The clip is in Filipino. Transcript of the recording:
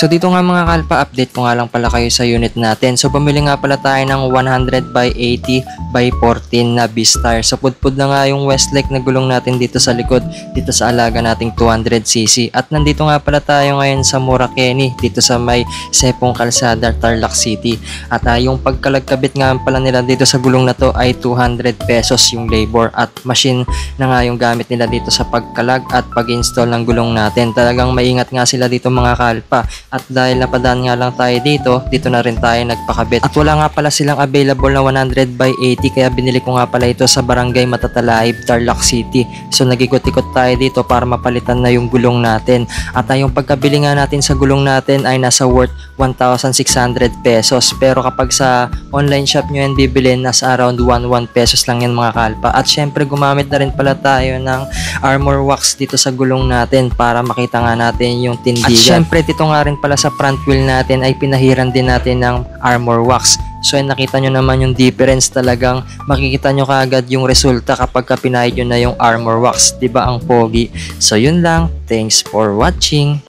So dito nga mga kalpa, update ko nga lang pala kayo sa unit natin. So bumili nga pala tayo ng 100 by 80 by 14 na B-Star. So pudpud na nga yung Westlake na gulong natin dito sa likod, dito sa alaga nating 200cc. At nandito nga pala tayo ngayon sa Murakeni, dito sa may Sepong Kalsada, Tarlac City. At yung pagkalagkabit nga pala nila dito sa gulong na to ay 200 pesos yung labor, at machine na nga yung gamit nila dito sa pagkalag at pag-install ng gulong natin. Talagang maingat nga sila dito mga kalpa. At dahil napadaan nga lang tayo dito na rin tayo nagpakabit. At wala nga pala silang available na 100 by 80, kaya binili ko nga pala ito sa Barangay Matatalaib, Tarlac City. So nagikot-ikot tayo dito para mapalitan na yung gulong natin. At yung pagkabili nga natin sa gulong natin ay nasa worth 1,600 pesos. Pero kapag sa online shop nyo yan bibilin, nasa around 11 pesos lang yan mga kalpa. At syempre gumamit na rin pala tayo ng armor wax dito sa gulong natin para makita nga natin yung tindigan. At syempre dito nga rin pala sa front wheel natin ay pinahiran din natin ng armor wax. So nakita nyo naman yung difference, talagang makikita nyo kaagad yung resulta kapag pinahid nyo na yung armor wax, diba ang pogi? So yun lang, thanks for watching.